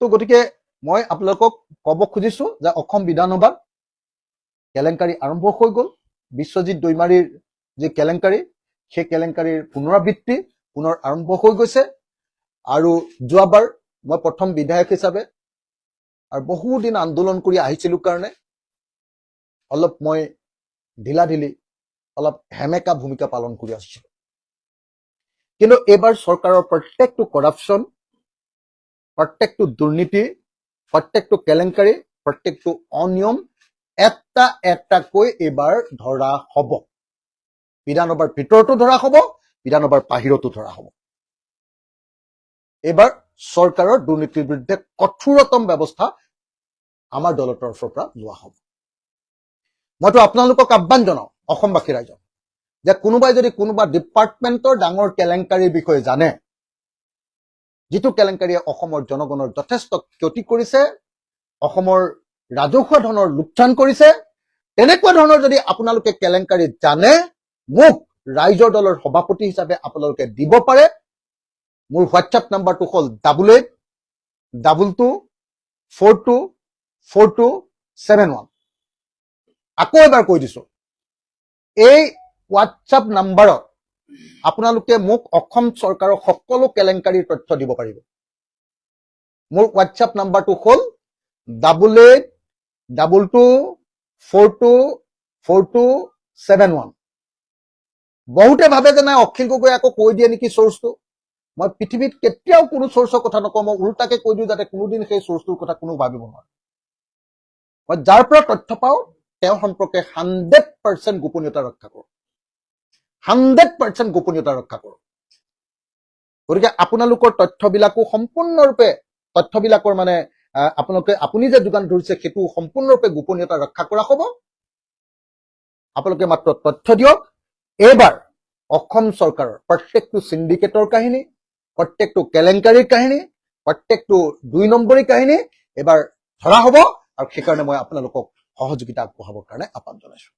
তো গতিকে মই আপোনালোকক ক'ব খুজিছো যে অসম বিধানসভাত কেলেংকাৰী আৰম্ভ হৈ গ'ল। বিশ্বজিৎ দৈমাৰীৰ যি কেলেংকাৰী, সেই কেলেংকাৰীৰ পুনৰাবৃত্তি পুনৰ আৰম্ভ হৈ গৈছে। আৰু যোৱাবাৰ মই প্ৰথম বিধায়ক হিচাপে আৰু বহুদিন আন্দোলন কৰি আহিছিলো কাৰণে অলপ মই ঢিলাঢিলি অলপ হেমেকা ভূমিকা পালন কৰি আহিছিলো। কিন্তু এইবাৰ চৰকাৰৰ প্ৰত্যেকটো কৰাপশ্যন, প্ৰত্যেকটো দুৰ্নীতি, প্ৰত্যেকটো কেলেংকাৰী, প্ৰত্যেকটো অনিয়ম এটা এটাকৈ এইবাৰ ধৰা হ'ব। বিধানসভাৰ ভিতৰতো ধৰা হ'ব, বিধানসভাৰ বাহিৰতো ধৰা হ'ব। এইবাৰ চৰকাৰৰ দুৰ্নীতিৰ বিৰুদ্ধে কঠোৰতম ব্যৱস্থা আমাৰ দলৰ তৰফৰ পৰা লোৱা হ'ব। মইতো আপোনালোকক আহ্বান জনাওঁ, অসমবাসী ৰাইজক, যে কোনোবাই যদি কোনোবা ডিপাৰ্টমেণ্টৰ ডাঙৰ কেলেংকাৰীৰ বিষয়ে জানে, যিটো কেলেংকাৰীয়ে অসমৰ জনগণৰ যথেষ্ট ক্ষতি কৰিছে, অসমৰ ৰাজহুৱা ধনৰ লোকচান কৰিছে, তেনেকুৱা ধৰণৰ যদি আপোনালোকে কেলেংকাৰী জানে, মোক ৰাইজৰ দলৰ সভাপতি হিচাপে আপোনালোকে দিব পাৰে। মোৰ হোৱাটছএপ নাম্বাৰটো হ'ল 8822424271। আকৌ এবাৰ কৈ দিছো, এই হোৱাটছএপ নাম্বাৰত আপোনালোকে মোক অসম চৰকাৰৰ সকলো কেলেংকাৰীৰ তথ্য দিব পাৰিব। মোৰ হোৱাটছএপ নাম্বাৰটো হ'ল 8822424271। বহুতে ভাবে যে নাই অখিল গগৈ আকৌ কৈ দিয়ে নেকি চ'ৰ্চটো। মই পৃথিৱীত কেতিয়াও কোনো চ'ৰ্চৰ কথা নকওঁ, মই উল্টাকে কৈ দিওঁ যাতে কোনোদিন সেই চ'ৰ্চটোৰ কথা কোনো ভাবিব নোৱাৰে। মই যাৰ পৰা তথ্য পাওঁ তেওঁ সম্পৰ্কে 100% গোপনীয়তা ৰক্ষা কৰোঁ, 100% গোপনীয়তা ৰক্ষা কৰোঁ। গতিকে আপোনালোকৰ তথ্যবিলাকো সম্পূৰ্ণৰূপে, তথ্যবিলাকৰ মানে আপুনি যে যোগান ধৰিছে সেইটো সম্পূৰ্ণৰূপে গোপনীয়তা ৰক্ষা কৰা হ'ব। আপোনালোকে মাত্ৰ তথ্য দিয়ক। এইবাৰ অসম চৰকাৰৰ প্ৰত্যেকটো চিণ্ডিকেটৰ কাহিনী, প্ৰত্যেকটো কেলেংকাৰীৰ কাহিনী, প্ৰত্যেকটো 2 নম্বৰী কাহিনী এইবাৰ ধৰা হ'ব। আৰু সেইকাৰণে মই আপোনালোকক সহযোগিতা আগবঢ়াবৰ কাৰণে আহ্বান জনাইছো।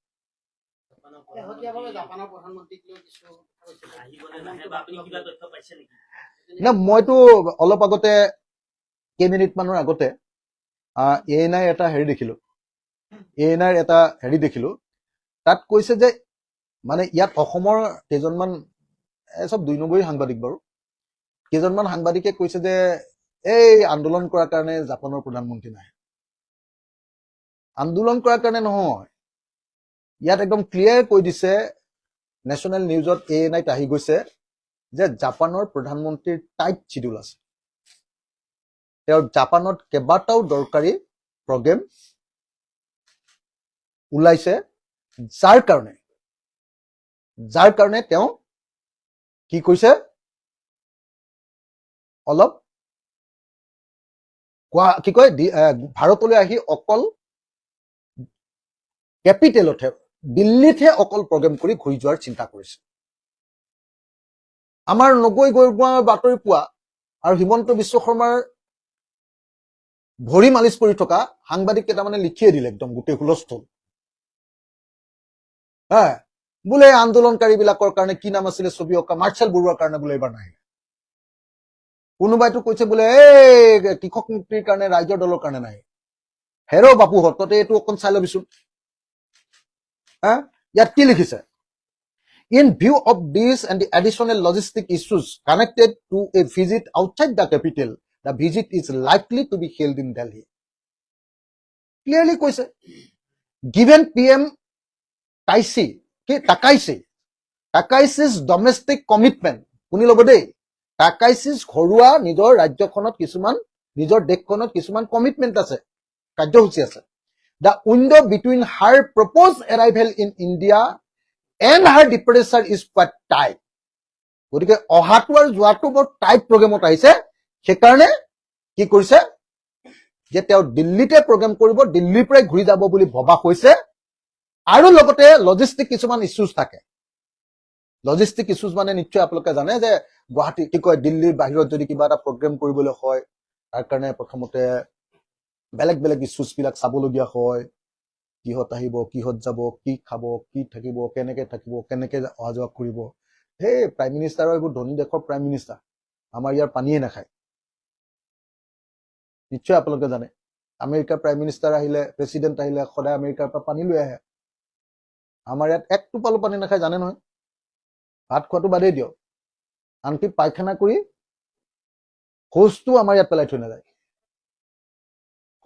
না, মইতো অলপ আগতে কেইমিনিটমানৰ আগতে ANI এটা হেৰি দেখিলো, তাত কৈছে যে মানে ইয়াত অসমৰ কেইজনমান চব 2 নম্বৰী সাংবাদিক, বাৰু কেইজনমান সাংবাদিকে কৈছে যে এই আন্দোলন কৰাৰ কাৰণে জাপানৰ প্ৰধানমন্ত্ৰী নাহে। আন্দোলন কৰাৰ কাৰণে নহয়, ইয়াত একদম ক্লিয়াৰ কৈ দিছে, নেশ্যনেল নিউজত ANIত আহি গৈছে যে জাপানৰ প্ৰধানমন্ত্ৰীৰ টাইট শিডিউল আছে। তেওঁৰ জাপানত কেইবাটাও দৰকাৰী প্ৰগ্ৰেম ওলাইছে, যাৰ কাৰণে তেওঁ কি কৈছে, অলপ কি কয়, ভাৰতলৈ আহি অকল কেপিটেলতহে, দিল্লীতহে অকল প্ৰগ্ৰেম কৰি ঘূৰি যোৱাৰ চিন্তা কৰিছে। আমাৰ নগৈ গগৈৰ বাতৰি পোৱা আৰু হিমন্ত বিশ্ব শৰ্মাৰ ভৰি মালিচ কৰি থকা সাংবাদিক কেইটামানে লিখিয়ে দিলে একদম গোটেই হুলস্থুল। বোলে আন্দোলনকাৰী বিলাকৰ কাৰণে কি নাম আছিলে ছবি অঁকা মাৰ্চেল বৰুৱাৰ কাৰণে বোলে এইবাৰ নাহিলে। কোনোবাইতো কৈছে বোলে এই কৃষক মুক্তিৰ কাৰণে ৰাইজৰ দলৰ কাৰণে নাহে। হেৰ বাপুহঁত, ততে এইটো অকণ চাই ল'বিচোন। ইয়াত কি লিখিছে, in view of this and the additional logistic issues connected to a visit outside the capital, the visit is likely to be held in Delhi. Clearly কৈছে, given PM Takaichi's domestic commitment, শুনি ল'ব দেই, টাকাইচিছ ঘৰুৱা নিজৰ ৰাজ্যখনত কিছুমান, নিজৰ দেশখনত কিছুমান কমিটমেণ্ট আছে, কাৰ্যসূচী আছে। The window between her proposed arrival in India and her departure is quite tight. গতিকে অহাটো আৰু যোৱাটো বৰ টাইট প্ৰগ্ৰেমত আহিছে। সেইকাৰণে কি কৰিছে যে তেওঁ দিল্লীতে প্ৰগ্ৰেম কৰিব, দিল্লীৰ পৰাই ঘূৰি যাব বুলি ভবা হৈছে। আৰু লগতে লজিষ্টিক কিছুমান ইছ্যুজ থাকে লজিষ্টিক ইছ্যুজ মানে নিশ্চয় আপোনালোকে জানে যে গুৱাহাটী কি কয় দিল্লীৰ বাহিৰত যদি কিবা এটা প্ৰগ্ৰেম কৰিবলৈ হয় তাৰ কাৰণে প্ৰথমতে বেলেগ বেলেগ ইছ্যুজ বিলাক চাবলগীয়া হয় কিহত আহিব কিহত যাব কি খাব কি থাকিব কেনেকে অহা যোৱা কৰিব সেই প্ৰাইম মিনিষ্টাৰৰ এইবোৰ ধনী দেশৰ প্ৰাইম মিনিষ্টাৰ আমাৰ ইয়াৰ পানীয়ে নাখায় নিশ্চয় আপোনালোকে জানে আমেৰিকাৰ প্ৰাইম মিনিষ্টাৰ আহিলে প্ৰেচিডেণ্ট আহিলে সদায় আমেৰিকাৰ পৰা পানী লৈ আহে আমাৰ ইয়াত এক টোপালো পানী নাখায় জানে নহয় ভাত খোৱাটো বাদেই দিয়ক আনকি পায়খানা কৰি শৌচটো আমাৰ ইয়াত পেলাই থৈ নাযায়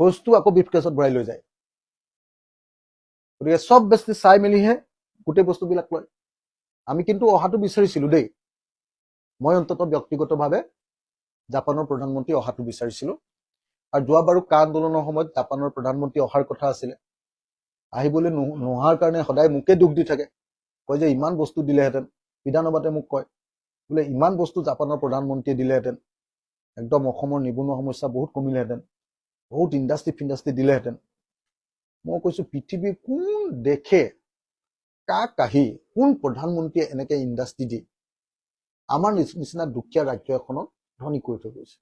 শৌচটো আকৌ ব্ৰিফকেছত ভৰাই লৈ যায় গতিকে চব বেছি চাই মেলিহে গোটেই বস্তুবিলাক লয় আমি কিন্তু অহাটো বিচাৰিছিলো দেই মই অন্ততঃ ব্যক্তিগতভাৱে জাপানৰ প্ৰধানমন্ত্ৰী অহাটো বিচাৰিছিলো আৰু যোৱাবাৰো কা আন্দোলনৰ সময়ত জাপানৰ প্ৰধানমন্ত্ৰী অহাৰ কথা আছিলে আহিবলৈ নোহাৰ কাৰণে সদায় মোকে দুখ দি থাকে কয় যে ইমান বস্তু দিলেহেঁতেন বিধানসভাতে মোক কয় বোলে ইমান বস্তু জাপানৰ প্ৰধানমন্ত্ৰীয়ে দিলেহেঁতেন একদম অসমৰ নিবনুৱা সমস্যা বহুত কমিলেহেঁতেন বহুত ইণ্ডাষ্ট্ৰী দিলেহেঁতেন মই কৈছো পৃথিৱীৰ কোন দেশে কাক আহি কোন প্ৰধানমন্ত্ৰীয়ে এনেকে ইণ্ডাষ্ট্ৰী দি আমাৰ নিচিনা দুখীয়া ৰাজ্য এখনক ধনী কৰি থৈ গৈছে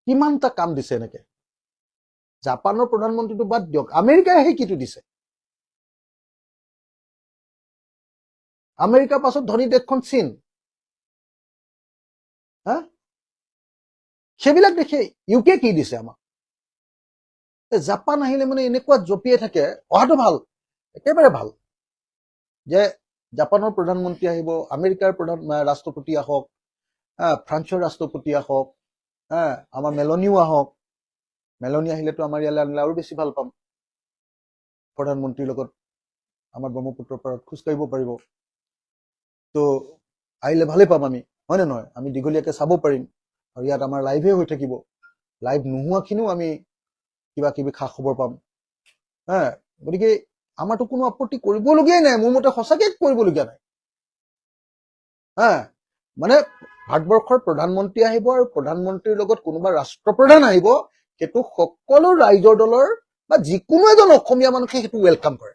কিমানটা কাম দিছে এনেকে জাপানৰ প্ৰধানমন্ত্ৰীটো বাদ দিয়ক আমেৰিকাই আহি কিটো দিছে আমেৰিকাৰ পাছত ধনী দেশখন চীন হা সেইবিলাক দেখে ইউকে কি দিছে আমাক জাপান আহিলে মানে এনেকুৱা জপিয়াই থাকে অহাটো ভাল একেবাৰে ভাল যে জাপানৰ প্ৰধানমন্ত্ৰী আহিব আমেৰিকাৰ ৰাষ্ট্ৰপতি আহক ফ্ৰান্সৰ ৰাষ্ট্ৰপতি আহক আমাৰ মেলনিও আহক মেলনি আহিলেতো আমাৰ ইয়ালৈ আনিলে আৰু বেছি ভাল পাম প্ৰধানমন্ত্ৰীৰ লগত আমাৰ ব্ৰহ্মপুত্ৰৰ পাৰত খোজকাঢ়িব পাৰিব তো আহিলে ভালেই পাম আমি হয় নে নহয় আমি দীঘলীয়াকে চাব পাৰিম আৰু ইয়াত আমাৰ লাইভে হৈ থাকিব লাইভ নোহোৱাখিনিও আমি কিবা কিবি খা খবৰ পাম গতিকে আমাৰতো কোনো আপত্তি কৰিবলগীয়াই নাই মোৰ মতে সঁচাকে কৰিবলগীয়া নাই মানে ভাৰতবৰ্ষৰ প্ৰধানমন্ত্ৰী আহিব আৰু প্ৰধানমন্ত্ৰীৰ লগত কোনোবা ৰাষ্ট্ৰপ্ৰধান আহিব সেইটো সকলো ৰাইজৰ দলৰ বা যিকোনো এজন অসমীয়া মানুহে সেইটো ৱেলকাম কৰে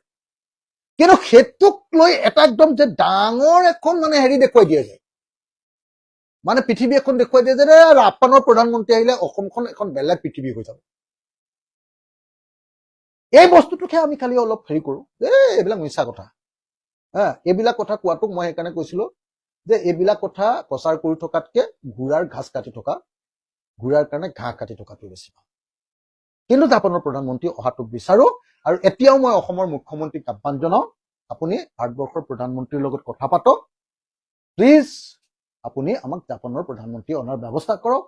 কিন্তু সেইটোক লৈ এটা একদম যে ডাঙৰ এখন মানে হেৰি দেখুৱাই দিয়া যায় মানে পৃথিৱী এখন দেখুৱাই দিয়ে যে জাপানৰ প্ৰধানমন্ত্ৰী আহিলে অসমখন এখন বেলেগ পৃথিৱী হৈ যাব এই বস্তুটোকে আমি খালি অলপ হেৰি কৰো এইবিলাক মিছা কথা এইবিলাক কথা কোৱাটোক মই সেইকাৰণে কৈছিলো যে এইবিলাক কথা প্ৰচাৰ কৰি থকাতকে ঘোঁৰাৰ ঘাস কাটি থকা ঘোঁৰাৰ কাৰণে ঘাঁহ কাটি থকাটো বেছি ভাল কিন্তু জাপানৰ প্ৰধানমন্ত্ৰী অহাটো বিচাৰো আৰু এতিয়াও মই অসমৰ মুখ্যমন্ত্ৰীক আহ্বান জনাওঁ আপুনি ভাৰতবৰ্ষৰ প্ৰধানমন্ত্ৰীৰ লগত কথা পাতক প্লিজ আপুনি আমাক জাপানৰ প্ৰধানমন্ত্ৰী অনাৰ ব্যৱস্থা কৰক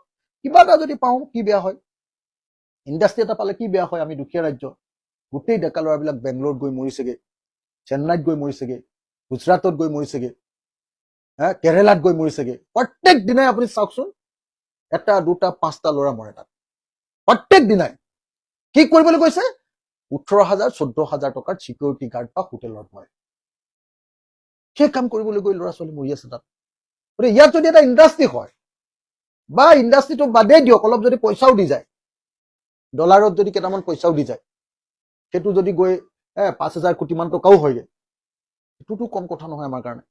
কিবা এটা যদি পাওঁ কি বেয়া হয় ইণ্ডাষ্ট্ৰী এটা পালে কি বেয়া হয় আমি দুখীয়া ৰাজ্য গোটেই ডেকা ল'ৰাবিলাক বেংগলোৰত গৈ মৰিছেগে চেন্নাইত গৈ মৰিছেগে গুজৰাটত গৈ মৰিছেগে কেৰেলাত গৈ মৰিছেগে প্ৰত্যেক দিনাই আপুনি চাওকচোন এটা দুটা পাঁচটা ল'ৰা মৰে তাত প্ৰত্যেক দিনাই কি কৰিবলৈ গৈছে 18,000 14,000 টকাৰ চিকিউৰিটি গাৰ্ড বা হোটেলত মৰে সেই কাম কৰিবলৈ গৈ ল'ৰা ছোৱালী মৰি আছে তাত গতিকে ইয়াত যদি এটা ইণ্ডাষ্ট্ৰী হয় বা ইণ্ডাষ্ট্ৰীটো বাদেই দিয়ক অলপ যদি পইচাও দি যায় ডলাৰত যদি কেইটামান পইচাও দি যায় সেইটো যদি গৈ 5,000 কোটি মান টকাও হয়গে সেইটোতো কম কথা নহয় আমাৰ কাৰণে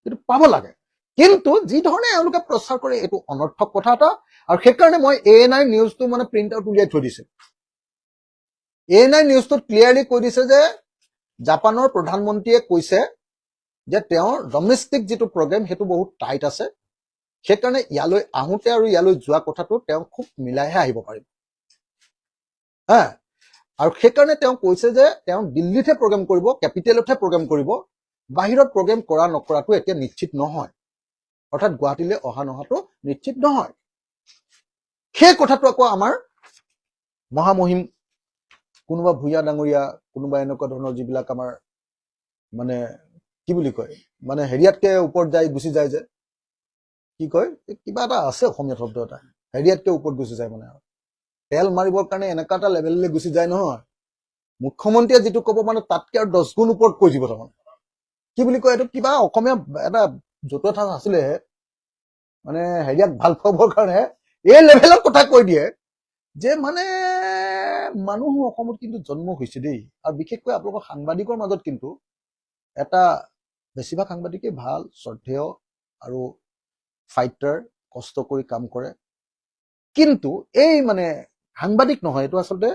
কিন্তু পাব লাগে কিন্তু যি ধৰণে এওঁলোকে প্ৰচাৰ কৰে এইটো অনৰ্থক কথা এটা আৰু সেইকাৰণে মই ANI নিউজটো মানে প্ৰিণ্ট আউট উলিয়াই থৈ দিছো ANI নিউজটোত ক্লিয়াৰলি কৈ দিছে যে জাপানৰ প্ৰধানমন্ত্ৰীয়ে কৈছে যে তেওঁৰ ডমেষ্টিক যিটো প্ৰগ্ৰেম সেইটো বহুত টাইট আছে সেইকাৰণে ইয়ালৈ আহোঁতে আৰু ইয়ালৈ যোৱা কথাটো তেওঁ খুব মিলাইহে আহিব পাৰিব আৰু সেইকাৰণে তেওঁ কৈছে যে তেওঁ দিল্লীতহে প্ৰগ্ৰেম কৰিব কেপিটেলতহে প্ৰগ্ৰেম কৰিব বাহিৰত প্ৰগ্ৰেম কৰা নকৰাটো এতিয়া নিশ্চিত নহয় অৰ্থাৎ গুৱাহাটীলৈ অহা নহাটো নিশ্চিত নহয় সেই কথাটো আকৌ আমাৰ মহামহিম কোনোবা ভূঞা ডাঙৰীয়া কোনোবা এনেকুৱা ধৰণৰ যিবিলাক আমাৰ মানে কি বুলি কয় মানে হেৰিয়াতকে ওপৰত যায় গুচি যায় যে কি কয় কিবা এটা আছে অসমীয়া শব্দ এটা হেৰিয়াতকে ওপৰত গুচি যায় মানে তেল মাৰিবৰ কাৰণে এনেকুৱা এটা লেভেললৈ গুচি যায় নহয় মুখ্যমন্ত্ৰীয়ে যিটো ক'ব মানে তাতকে আৰু 10 গুণ ওপৰত কৈ দিব তাৰমানে কি বুলি কয় এইটো কিবা অসমীয়া এটা জতুৱা ঠাঁচ আছিলে মানে হেৰিয়াক ভাল পাবৰ কাৰণে এই লেভেলৰ কথা কৈ দিয়ে যে মানে মানুহ অসমত কিন্তু জন্ম হৈছে দেই, আৰু বিশেষকৈ আপোনালোকৰ সাংবাদিকৰ মাজত কিন্তু এটা বেছিভাগ সাংবাদিকেই ভাল, শ্ৰদ্ধেয় আৰু ফাইটাৰ, কষ্ট কৰি কাম কৰে। কিন্তু এই মানে সাংবাদিক নহয়, এইটো আচলতে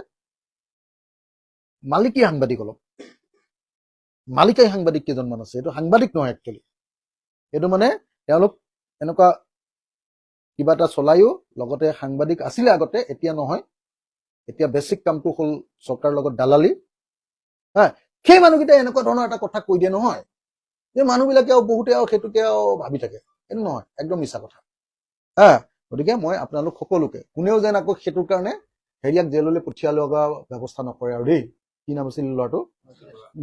মালিকী সাংবাদিক, অলপ মালিকাই সাংবাদিক কেইজনমান আছে, এইটো সাংবাদিক নহয় একচুৱেলি। এইটো মানে তেওঁলোক এনেকুৱা কিবা এটা চলায়ো লগতে সাংবাদিক আছিলে আগতে, এতিয়া নহয়। এতিয়া বেছিক কামটো হ'ল চৰকাৰৰ লগত দালালি। হা, সেই মানুহকেইটাই এনেকুৱা ধৰণৰ এটা কথা কৈ দিয়ে নহয়, যে মানুহবিলাকে আৰু বহুতে আৰু সেইটোকে আৰু ভাবি থাকে। এইটো নহয়, একদম মিছা কথা। হা, গতিকে মই আপোনালোক সকলোকে, কোনেও যেন আকৌ সেইটোৰ কাৰণে হেৰিয়াক জেললৈ পঠিয়াই লগা ব্যৱস্থা নকৰে আৰু দেই। কি নাম আছিল ল'ৰাটো?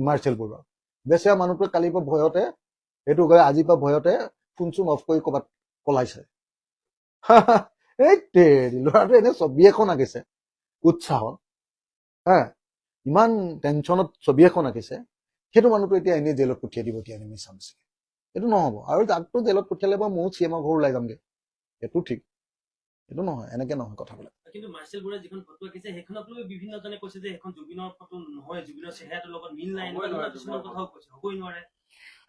মাৰ্চেল বৰুৱা। বেচেৰা মানুহটোৱে কালিৰ পৰা ভয়তে, সেইটো গৈ আজিৰ পৰা ভয়তে ফোন চোন অফ কৰি ক'ৰবাত পলাইছে। এই ল'ৰাটো এনে ছবি এখন আঁকিছে উৎসাহত, হা, ইমান টেনচনত ছবি এখন আঁকিছে, সেইটো মানুহটো এতিয়া এনেই জেলত পঠিয়াই দিব, এতিয়া এনেই মিছা মিছি। এইটো নহ'ব। আৰু তাকতো জেলত পঠিয়ালে বা ময়ো চিএমৰ ঘৰ ওলাই যামগে, সেইটো ঠিক। এইটো নহয়, এনেকে নহয় কথাবিলাক। কিন্তু মাৰ্চেল বৰুৱাই যিখন ফটো আঁকিছে সেইখনক লৈ বিভিন্নজনে কৈছে যে সেইখন জুবিনৰ ফটো নহয়, জুবিনৰ চেহেৰাটোৰ লগত মিল নাই, এনেকুৱা ধৰণৰ কিছুমান কথাও কৈছে। হ'বই নোৱাৰে।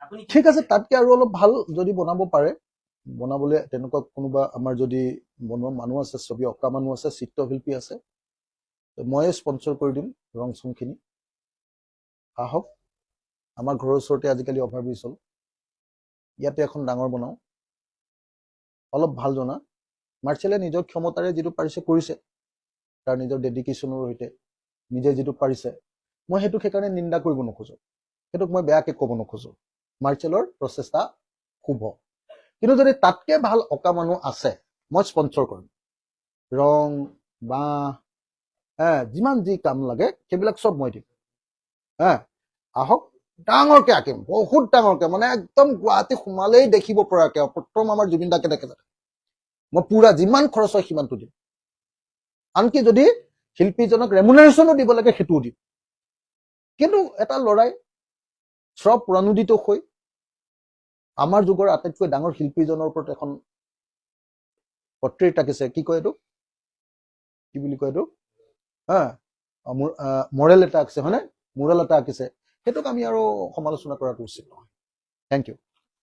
আপুনি ঠিক আছে, তাতকে আৰু অলপ ভাল যদি বনাব পাৰে, বনাবলৈ তেনেকুৱা কোনোবা আমাৰ যদি বনোৱা মানুহ আছে, ছবি অঁকা মানুহ আছে, চিত্ৰশিল্পী আছে, ময়ে স্পনচৰ কৰি দিম ৰং চংখিনি। আহক, আমাৰ ঘৰৰ ওচৰতে আজিকালি অভাৰব্ৰিজ হ'ল, ইয়াতে এখন ডাঙৰ বনাওঁ, অলপ ভাল জনা। মাৰ্চেলে নিজৰ ক্ষমতাৰে যিটো পাৰিছে কৰিছে, তাৰ নিজৰ ডেডিকেশ্যনৰ সৈতে নিজে যিটো পাৰিছে, মই সেইটোক সেইকাৰণে নিন্দা কৰিব নোখোজো, সেইটোক মই বেয়াকে ক'ব নোখোজো। মাৰ্চেলৰ প্ৰচেষ্টা শুভ, কিন্তু যদি তাতকে ভাল অঁকা মানুহ আছে, মই স্পনচৰ কৰিম। ৰং, বাঁহ, যিমান যি কাম লাগে সেইবিলাক চব মই দিম। আহক, ডাঙৰকে আঁকিম, বহুত ডাঙৰকে, মানে একদম গুৱাহাটী সোমালেই দেখিব পৰাকে, প্ৰথম আমাৰ জুবিন দাকে দেখে যাতে মই পুৰা যিমান খৰচ হয় সিমানটো দিম। আনকি যদি শিল্পীজনক ৰেমুনাৰেশ্যনো দিব লাগে সেইটোও দিম। কিন্তু এটা ল'ৰাই স্বপ্ৰণোদিত হৈ আমাৰ যুগৰ আটাইতকৈ ডাঙৰ শিল্পীজনৰ ওপৰত এখন পৰ্ট্ৰেইট আঁকিছে, কি কয় এইটো, কি বুলি কয় এইটো, মৰেল এটা আঁকিছে, হয়নে, মুৰেল এটা আঁকিছে, সেইটোক আমি আৰু সমালোচনা কৰাটো উচিত নহয়। Thank U.